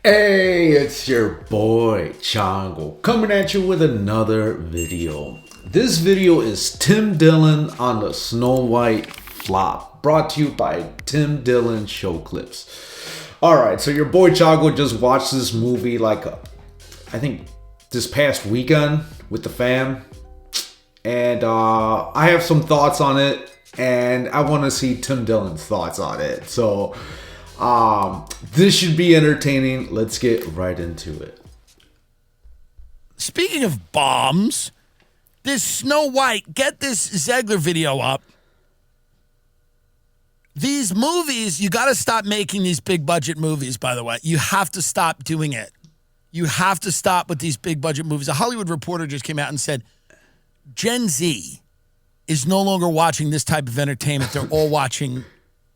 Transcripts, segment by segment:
Hey, it's your boy Chongo coming at you with another video. This video is Tim Dillon on the Snow White flop, brought to you by Tim Dillon Show Clips. Alright, so your boy Chongo just watched this movie I think this past weekend with the fam. And I have some thoughts on it, and I want to see Tim Dillon's thoughts on it. So this should be entertaining. Let's get right into it. Speaking of bombs, this Snow White, get this Zegler video up. These movies, you got to stop making these big budget movies, by the way. You have to stop doing it. You have to stop with these big budget movies. A Hollywood Reporter just came out and said, Gen Z is no longer watching this type of entertainment. They're all watching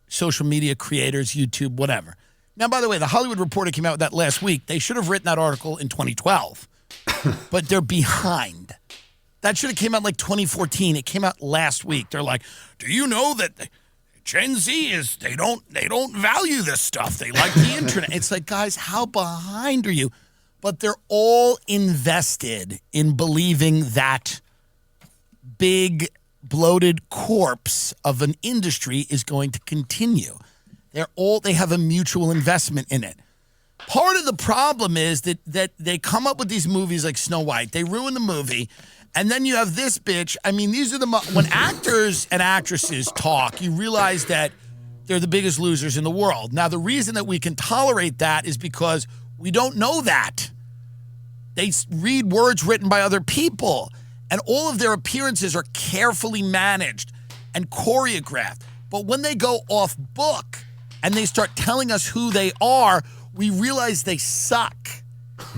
social media creators, YouTube, whatever. Now, by the way, the Hollywood Reporter came out with that last week. They should have written that article in 2012, but they're behind. That should have came out like 2014. It came out last week. They're like, do you know that Gen Z is, they don't value this stuff. They like the internet. It's like, guys, how behind are you? But they're all invested in believing that big bloated corpse of an industry is going to continue. They have a mutual investment in it. Part of the problem is that they come up with these movies like Snow White. They ruin the movie. And then you have this bitch. I mean, these are when actors and actresses talk, you realize that they're the biggest losers in the world. Now, the reason that we can tolerate that is because we don't know that. They read words written by other people. And all of their appearances are carefully managed and choreographed. But when they go off book and they start telling us who they are, we realize they suck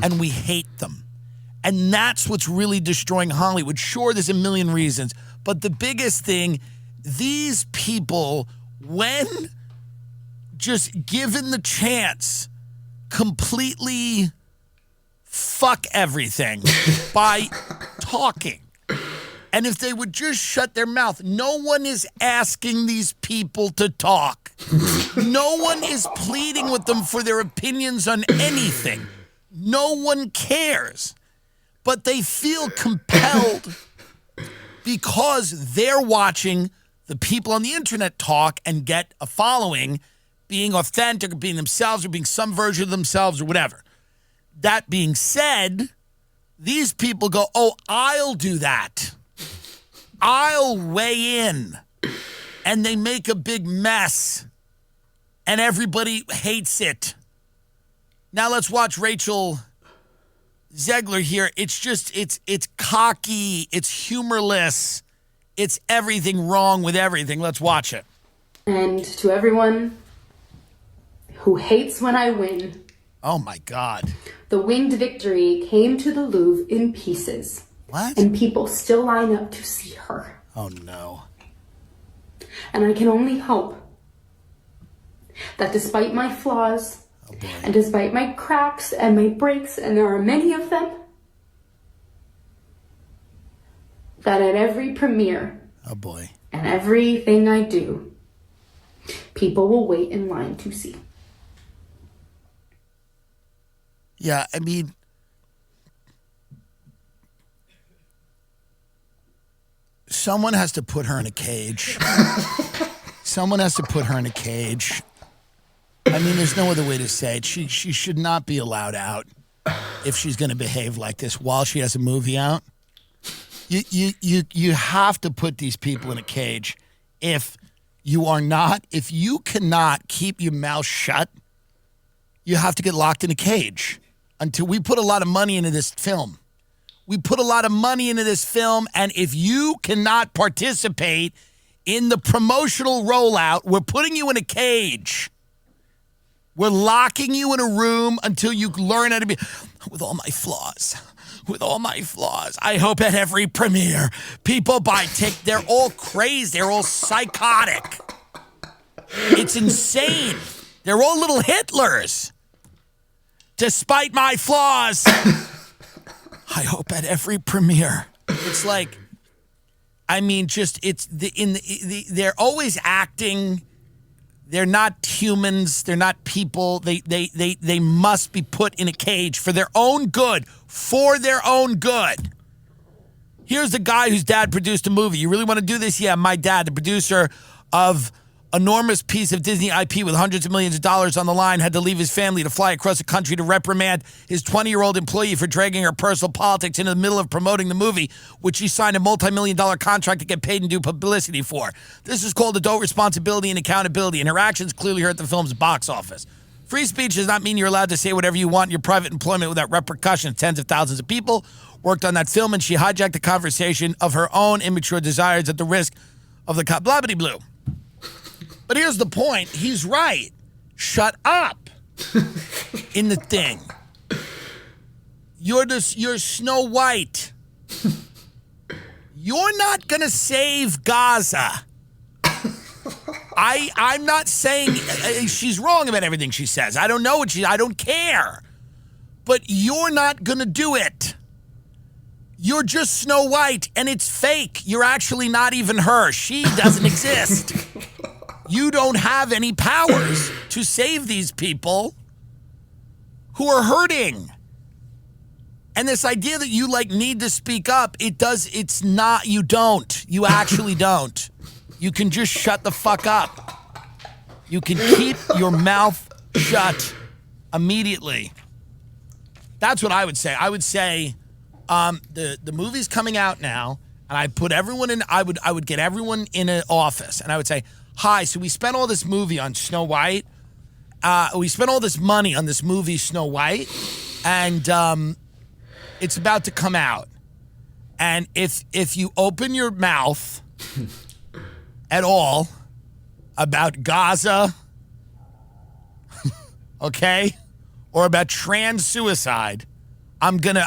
and we hate them. And that's what's really destroying Hollywood. Sure, there's a million reasons. But the biggest thing, these people, when just given the chance, completely fuck everything by talking. And if they would just shut their mouth, no one is asking these people to talk. No one is pleading with them for their opinions on anything. No one cares. But they feel compelled because they're watching the people on the internet talk and get a following, being authentic or being themselves or being some version of themselves or whatever. That being said, these people go, oh, I'll do that. I'll weigh in. And they make a big mess. And everybody hates it. Now let's watch Rachel Zegler here. It's just, it's cocky. It's humorless. It's everything wrong with everything. Let's watch it. And to everyone who hates when I win. Oh, my God. The winged victory came to the Louvre in pieces. What? And people still line up to see her. Oh, no. And I can only hope that despite my flaws, and despite my cracks and my breaks, and there are many of them, that at every premiere, oh boy, and everything I do, people will wait in line to see. Yeah, I mean, someone has to put her in a cage. Someone has to put her in a cage. I mean, there's no other way to say it. She should not be allowed out if she's going to behave like this while she has a movie out. You have to put these people in a cage. If you cannot keep your mouth shut, you have to get locked in a cage. Until we put a lot of money into this film. We put a lot of money into this film, and if you cannot participate in the promotional rollout, we're putting you in a cage. We're locking you in a room until you learn how to be, with all my flaws. I hope at every premiere, people buy tickets. They're all crazy. They're all psychotic. It's insane. They're all little Hitlers. Despite my flaws, I hope at every premiere. It's like, I mean, just they're always acting They're not humans. They're not people. They must be put in a cage for their own good. For their own good. Here's the guy whose dad produced a movie. You really want to do this? Yeah, my dad, the producer of enormous piece of Disney IP with hundreds of millions of dollars on the line, had to leave his family to fly across the country to reprimand his 20-year-old employee for dragging her personal politics into the middle of promoting the movie, which she signed a multi-million-dollar contract to get paid and do publicity for. This is called adult responsibility and accountability, and her actions clearly hurt the film's box office. Free speech does not mean you're allowed to say whatever you want in your private employment without repercussions. Tens of thousands of people worked on that film, and she hijacked the conversation of her own immature desires at the risk of the blah blah blue. But here's the point. He's right. Shut up in the thing. You're Snow White. You're not going to save Gaza. I'm not saying she's wrong about everything she says. I don't know I don't care. But you're not going to do it. You're just Snow White, and it's fake. You're actually not even her. She doesn't exist. You don't have any powers to save these people who are hurting. And this idea that you need to speak up, it's not, you don't. You actually don't. You can just shut the fuck up. You can keep your mouth shut immediately. That's what I would say. I would say the movie's coming out now, and I put everyone in, I would get everyone in an office, and I would say, hi, so we spent all this movie on Snow White. We spent all this money on this movie, Snow White, and it's about to come out. And if you open your mouth at all about Gaza, okay, or about trans suicide, I'm gonna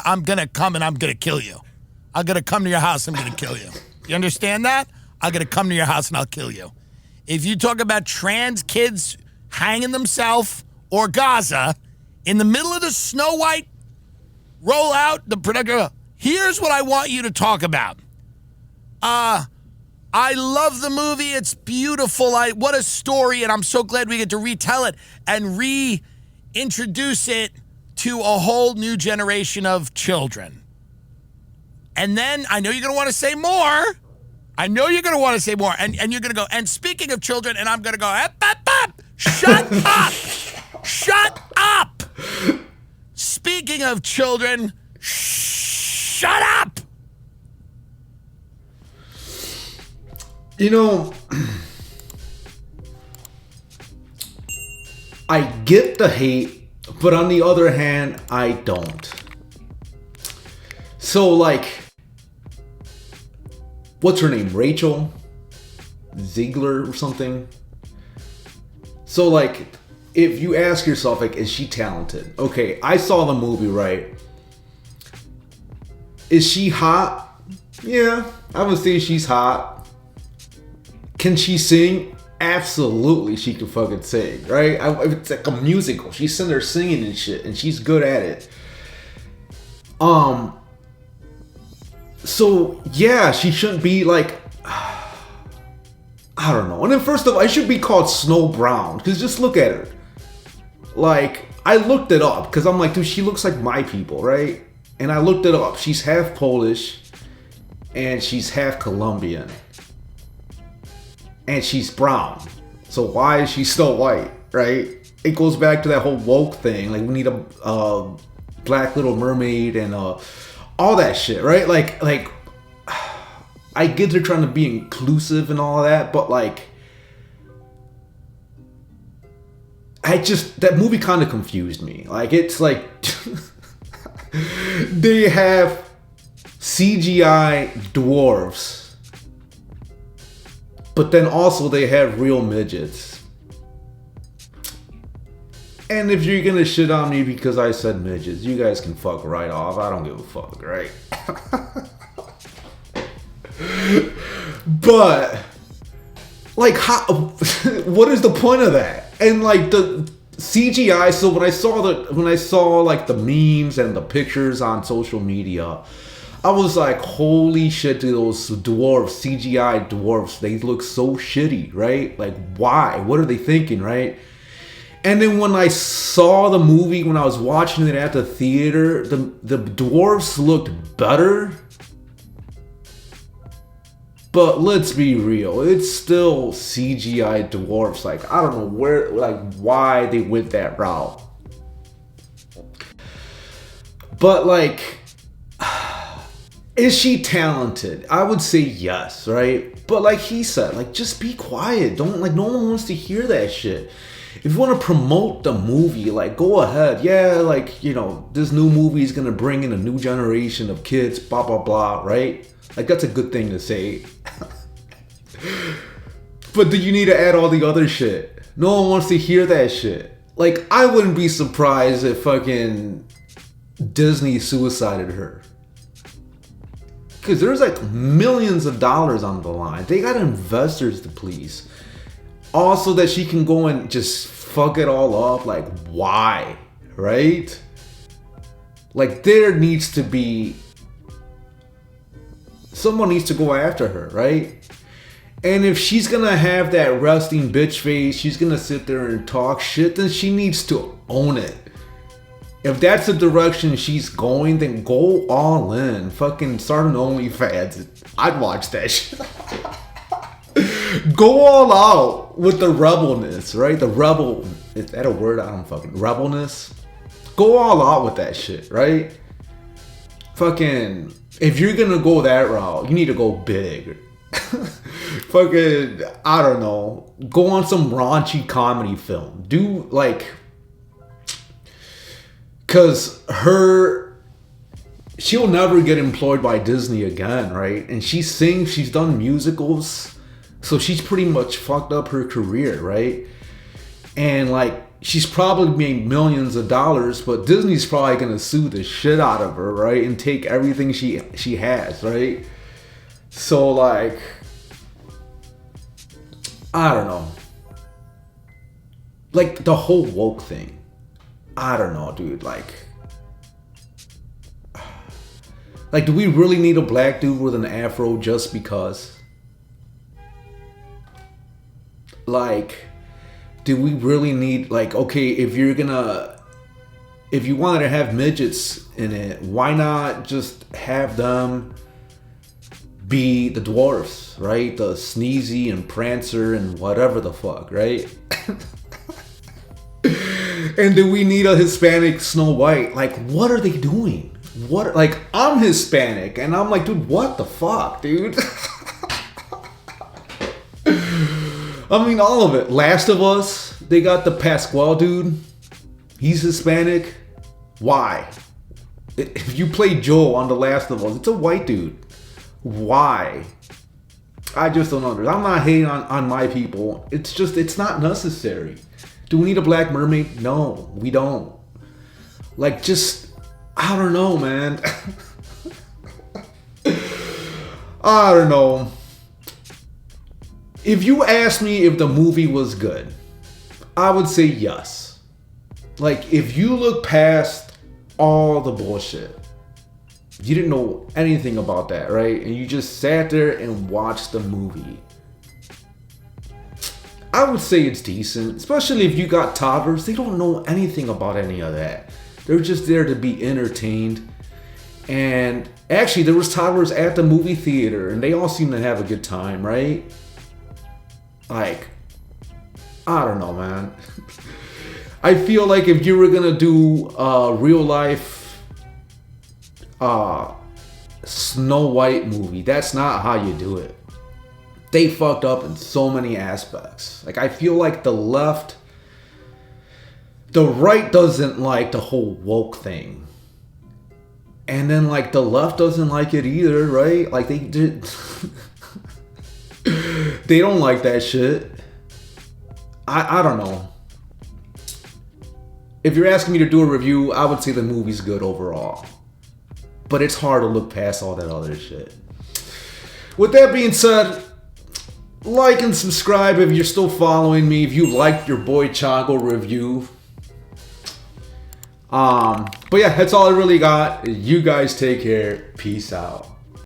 come and I'm gonna kill you. I'm gonna come to your house. I'm gonna kill you. You understand that? I'm gonna come to your house and I'll kill you. If you talk about trans kids hanging themselves or Gaza in the middle of the Snow White rollout, the production, here's what I want you to talk about. I love the movie. It's beautiful. What a story, and I'm so glad we get to retell it and reintroduce it to a whole new generation of children. And then I know you're going to want to say more. And you're going to go, and speaking of children, and I'm going to go, shut up! Shut up! Speaking of children, shut up! You know, I get the hate, but on the other hand, I don't. So, what's her name? Rachel Zegler or something? So, if you ask yourself, is she talented? Okay, I saw the movie, right? Is she hot? Yeah, I would say she's hot. Can she sing? Absolutely, she can fucking sing, right? It's like a musical. She's sitting there singing and shit, and she's good at it. So, yeah, she shouldn't be I don't know. And then first of all, I should be called Snow Brown, because just look at her. I looked it up, because I'm like, dude, she looks like my people, right? And I looked it up. She's half Polish, and she's half Colombian. And she's brown. So why is she Snow White, right? It goes back to that whole woke thing. We need a black Little Mermaid and all that shit, right? I get they're trying to be inclusive and all that, but that movie kind of confused me. It's they have CGI dwarves, but then also they have real midgets. And if you're gonna shit on me because I said midgets, you guys can fuck right off. I don't give a fuck, right? But how, what is the point of that? And the CGI, so when I saw the memes and the pictures on social media, I was like, holy shit, dude, those dwarfs, CGI dwarfs, they look so shitty, right? Like, why? What are they thinking, right? And then when I saw the movie, when I was watching it at the theater, the dwarfs looked better. But let's be real, it's still CGI dwarfs. Like, I don't know where, like, why they went that route. But like, is she talented? I would say yes, right? But like he said, like, just be quiet. Don't, like, no one wants to hear that shit. If you want to promote the movie, like, go ahead. Yeah, like, you know, this new movie is gonna bring in a new generation of kids, blah, blah, blah, right? Like, that's a good thing to say. But do you need to add all the other shit? No one wants to hear that shit. Like, I wouldn't be surprised if fucking Disney suicided her. Because there's like millions of dollars on the line. They got investors to please. Also, that she can go and just fuck it all up. Like, why? Right? Like, there needs to be... someone needs to go after her, right? And if she's gonna have that resting bitch face, she's gonna sit there and talk shit, then she needs to own it. If that's the direction she's going, then go all in. Fucking start an OnlyFans. I'd watch that shit. Go all out with the rebelness, right? The rebel, is that a word? I don't fucking, rebelness? Go all out with that shit, right? Fucking, if you're gonna go that route, you need to go big. Fucking, I don't know. Go on some raunchy comedy film. Do like, cause she'll never get employed by Disney again, right? And she sings, she's done musicals, so she's pretty much fucked up her career, right? And like, she's probably made millions of dollars, but Disney's probably gonna sue the shit out of her, right? And take everything she has, right? So like, I don't know. Like, the whole woke thing. I don't know, dude. Like, do we really need a black dude with an afro just because? Like, do we really need, like, okay, if you wanted to have midgets in it, why not just have them be the dwarfs, right? The Sneezy and Prancer and whatever the fuck, right? And do we need a Hispanic Snow White? Like, what are they doing? What, like, I'm Hispanic and I'm like, dude, what the fuck, dude? I mean, all of it. Last of Us, they got the Pasquale dude. He's Hispanic. Why? If you play Joel on The Last of Us, it's a white dude. Why? I just don't understand. I'm not hating on my people. It's just, it's not necessary. Do we need a black mermaid? No, we don't. Like, just, I don't know, man. I don't know. If you asked me if the movie was good, I would say yes. Like, if you look past all the bullshit, you didn't know anything about that, right? And you just sat there and watched the movie, I would say it's decent, especially if you got toddlers. They don't know anything about any of that. They're just there to be entertained. And actually, there was toddlers at the movie theater, and they all seem to have a good time, right? Like, I don't know, man. I feel like if you were gonna do a real life Snow White movie, that's not how you do it. They fucked up in so many aspects. Like, I feel like the right doesn't like the whole woke thing. And then, like, the left doesn't like it either, right? Like, they did. They don't like that shit. I don't know. If you're asking me to do a review, I would say the movie's good overall. But it's hard to look past all that other shit. With that being said, like and subscribe if you're still following me. If you liked your boy Chago review, But yeah, that's all I really got. You guys take care. Peace out.